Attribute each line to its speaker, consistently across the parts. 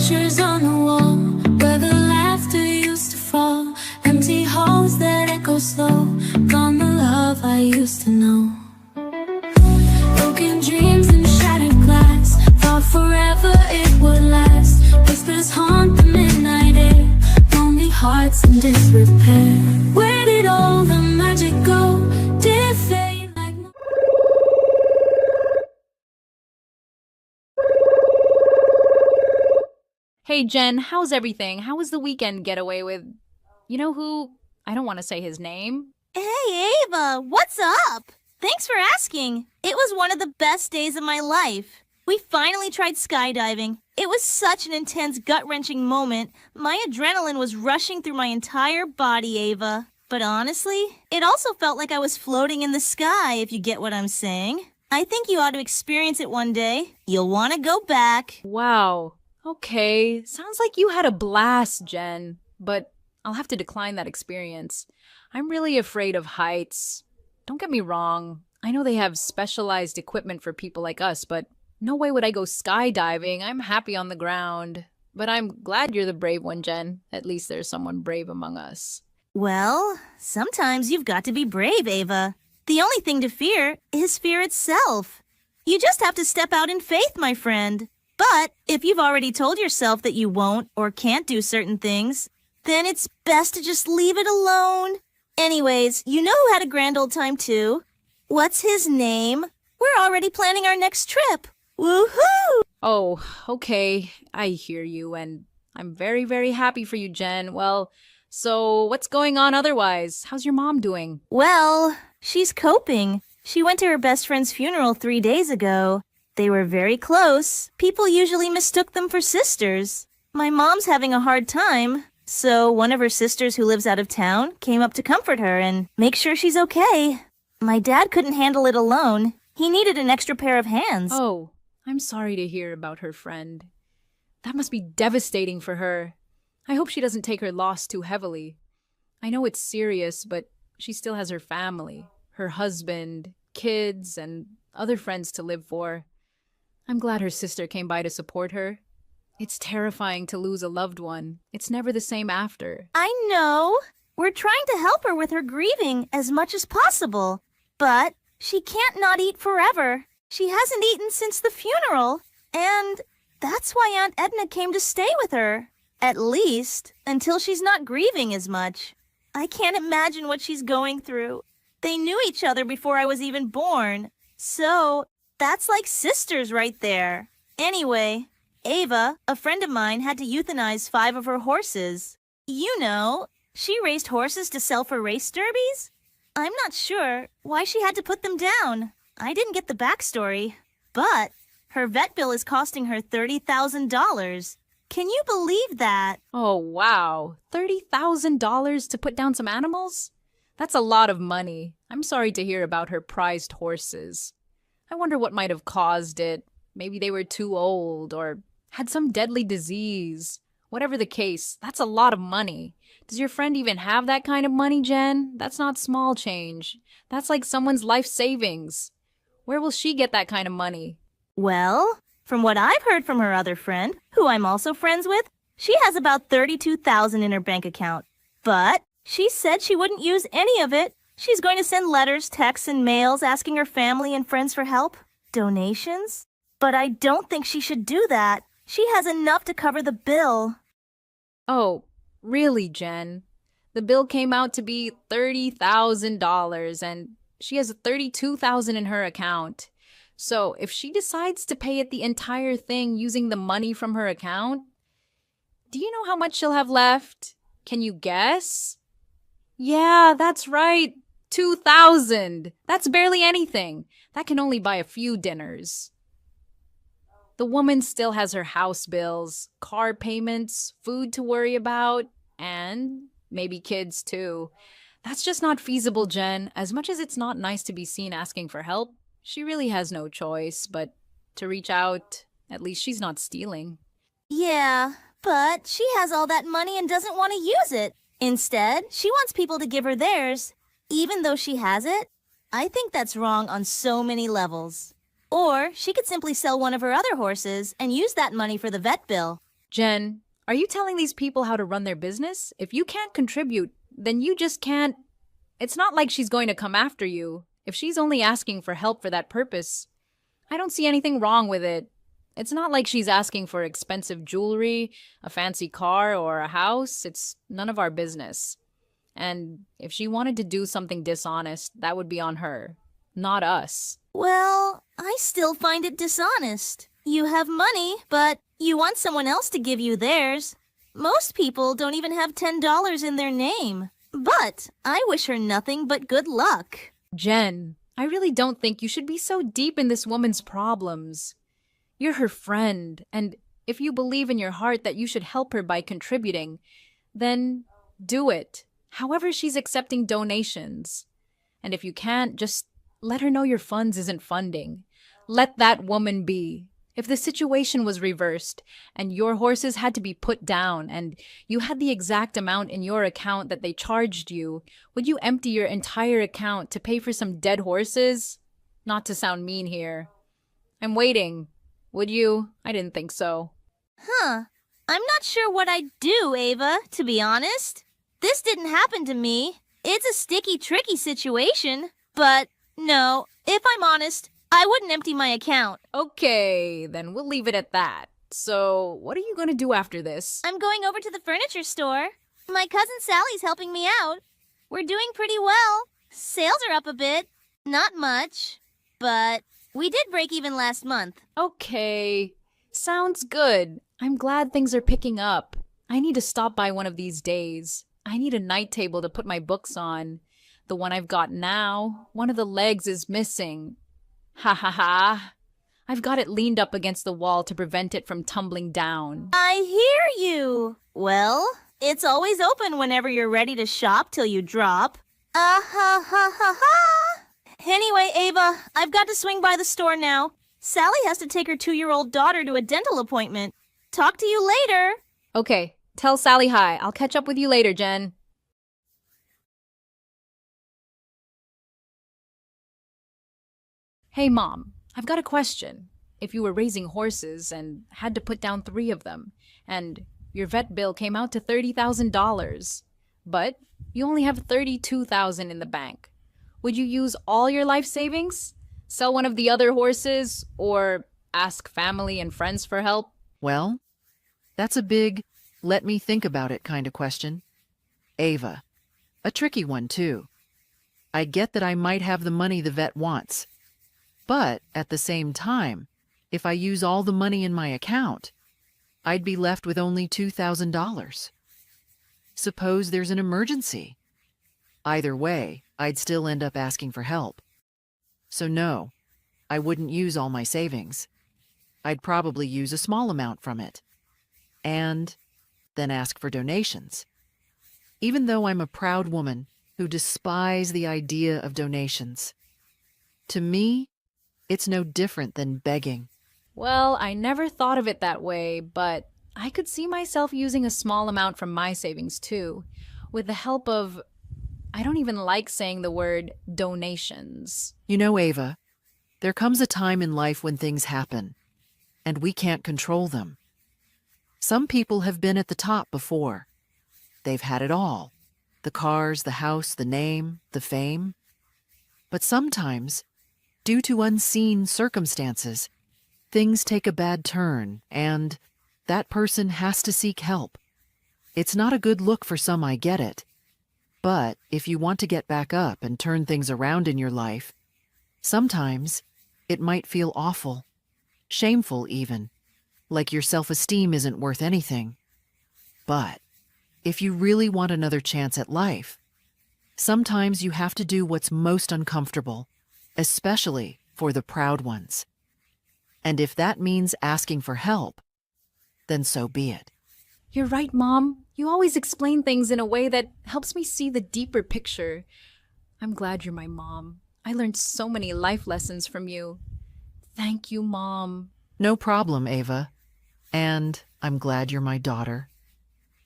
Speaker 1: pictures on the wall where the laughter used to fall. Empty halls that echo slow. Gone the love I used to know. Broken dreams and shattered glass. Thought forever it would last. Whispers haunt the midnight air. Lonely hearts in disrepair. Where did all the magic go? Did it fade like...
Speaker 2: Hey Jen, how's everything? How was the weekend getaway with, you know who? I don't want to say his name.
Speaker 3: Hey, Ava, what's up? Thanks for asking. It was one of the best days of my life. We finally tried skydiving. It was such an intense, gut-wrenching moment. My adrenaline was rushing through my entire body, Ava. But honestly, it also felt like I was floating in the sky, if you get what I'm saying. I think you ought to experience it one day. You'll want to go back.
Speaker 2: Wow. Okay, sounds like you had a blast, Jen. But I'll have to decline that experience. I'm really afraid of heights. Don't get me wrong. I know they have specialized equipment for people like us, but no way would I go skydiving. I'm happy on the ground. But I'm glad you're the brave one, Jen. At least there's someone brave among us.
Speaker 3: Well, sometimes you've got to be brave, Ava. The only thing to fear is fear itself. You just have to step out in faith, my friend. But if you've already told yourself that you won't or can't do certain things, then it's best to just leave it alone. Anyways, you know who had a grand old time too? What's his name? We're already planning our next trip. Woohoo!
Speaker 2: Oh, okay. I hear you, and I'm very, very happy for you, Jen. Well, so what's going on otherwise? How's your mom doing?
Speaker 3: Well, she's coping. She went to her best friend's funeral 3 days ago. They were very close. People usually mistook them for sisters. My mom's having a hard time, so one of her sisters who lives out of town came up to comfort her and make sure she's okay. My dad couldn't handle it alone. He needed an extra pair of hands.
Speaker 2: Oh, I'm sorry to hear about her friend. That must be devastating for her. I hope she doesn't take her loss too heavily. I know it's serious, but she still has her family, her husband, kids, and other friends to live for. I'm glad her sister came by to support her. It's terrifying to lose a loved one. It's never the same after.
Speaker 3: I know. We're trying to help her with her grieving as much as possible. But she can't not eat forever. She hasn't eaten since the funeral. And that's why Aunt Edna came to stay with her. At least, until she's not grieving as much. I can't imagine what she's going through. They knew each other before I was even born. So, that's like sisters right there. Anyway, Ava, a friend of mine, had to euthanize 5 of her horses. You know, she raised horses to sell for race derbies? I'm not sure why she had to put them down. I didn't get the backstory. But her vet bill is costing her $30,000. Can you believe that?
Speaker 2: Oh, wow. $30,000 to put down some animals? That's a lot of money. I'm sorry to hear about her prized horses. I wonder what might have caused it. Maybe they were too old or had some deadly disease. Whatever the case, that's a lot of money. Does your friend even have that kind of money, Jen? That's not small change. That's like someone's life savings. Where will she get that kind of money?
Speaker 3: Well, from what I've heard from her other friend, who I'm also friends with, she has about $32,000 in her bank account. But she said she wouldn't use any of it. She's going to send letters, texts, and mails asking her family and friends for help. Donations? But I don't think she should do that. She has enough to cover the bill.
Speaker 2: Oh, really, Jen? The bill came out to be $30,000 and she has $32,000 in her account. So if she decides to pay it the entire thing using the money from her account, do you know how much she'll have left? Can you guess? Yeah, that's right. $2,000. That's barely anything. That can only buy a few dinners. The woman still has her house bills, car payments, food to worry about, and maybe kids too. That's just not feasible, Jen. As much as it's not nice to be seen asking for help, she really has no choice but to reach out. At least she's not stealing.
Speaker 3: Yeah, but she has all that money and doesn't want to use it. Instead, she wants people to give her theirs, even though she has it. I think that's wrong on so many levels. Or she could simply sell one of her other horses and use that money for the vet bill.
Speaker 2: Jen, are you telling these people how to run their business? If you can't contribute, then you just can't. It's not like she's going to come after you. If she's only asking for help for that purpose, I don't see anything wrong with it. It's not like she's asking for expensive jewelry, a fancy car, or a house. It's none of our business. And if she wanted to do something dishonest, that would be on her, not us.
Speaker 3: Well, I still find it dishonest. You have money, but you want someone else to give you theirs. Most people don't even have $10 in their name. But I wish her nothing but good luck.
Speaker 2: Jen, I really don't think you should be so deep in this woman's problems. You're her friend, and if you believe in your heart that you should help her by contributing, then do it. However, she's accepting donations. And if you can't, just let her know your funds isn't funding. Let that woman be. If the situation was reversed and your horses had to be put down and you had the exact amount in your account that they charged you, would you empty your entire account to pay for some dead horses? Not to sound mean here. I'm waiting. Would you? I didn't think so.
Speaker 3: I'm not sure what I'd do, Ava, to be honest. This didn't happen to me. It's a sticky, tricky situation. But no, if I'm honest, I wouldn't empty my account.
Speaker 2: Okay, then we'll leave it at that. So, what are you going to do after this?
Speaker 3: I'm going over to the furniture store. My cousin Sally's helping me out. We're doing pretty well. Sales are up a bit. Not much. But we did break even last month.
Speaker 2: Okay, sounds good. I'm glad things are picking up. I need to stop by one of these days. I need a night table to put my books on. The one I've got now, one of the legs is missing. Ha ha ha. I've got it leaned up against the wall to prevent it from tumbling down.
Speaker 3: I hear you. Well, it's always open whenever you're ready to shop till you drop. Ha ha ha ha. Anyway, Ava, I've got to swing by the store now. Sally has to take her 2-year-old daughter to a dental appointment. Talk to you later.
Speaker 2: Okay, tell Sally hi. I'll catch up with you later, Jen. Hey, Mom, I've got a question. If you were raising horses and had to put down 3 of them, and your vet bill came out to $30,000, but you only have $32,000 in the bank, would you use all your life savings, sell one of the other horses, or ask family and friends for help?
Speaker 4: Well, that's a big, let me think about it kind of question. Ava, a tricky one too. I get that I might have the money the vet wants. But at the same time, if I use all the money in my account, I'd be left with only $2,000. Suppose there's an emergency. Either way, I'd still end up asking for help. So no, I wouldn't use all my savings. I'd probably use a small amount from it. And then ask for donations. Even though I'm a proud woman who despises the idea of donations. To me, it's no different than begging.
Speaker 2: Well, I never thought of it that way, but I could see myself using a small amount from my savings too, with the help of, I don't even like saying the word donations.
Speaker 4: You know, Ava, there comes a time in life when things happen, and we can't control them. Some people have been at the top before. They've had it all. The cars, the house, the name, the fame. But sometimes, due to unseen circumstances, things take a bad turn, and that person has to seek help. It's not a good look for some, I get it. But if you want to get back up and turn things around in your life, sometimes it might feel awful, shameful even, like your self-esteem isn't worth anything. But if you really want another chance at life, sometimes you have to do what's most uncomfortable, especially for the proud ones. And if that means asking for help, then so be it.
Speaker 2: You're right, Mom. You always explain things in a way that helps me see the deeper picture. I'm glad you're my mom. I learned so many life lessons from you. Thank you, Mom.
Speaker 4: No problem, Ava. And I'm glad you're my daughter.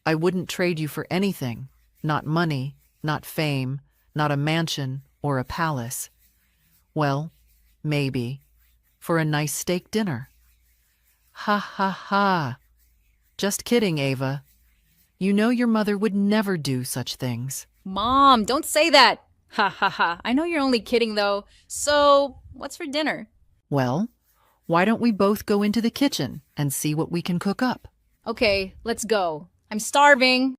Speaker 4: I wouldn't trade you for anything. Not money, not fame, not a mansion or a palace. Well, maybe for a nice steak dinner. Ha ha ha. Just kidding, Ava. You know your mother would never do such things.
Speaker 2: Mom, don't say that. Ha ha ha. I know you're only kidding though. So, what's for dinner?
Speaker 4: Well, why don't we both go into the kitchen and see what we can cook up?
Speaker 2: Okay, let's go. I'm starving.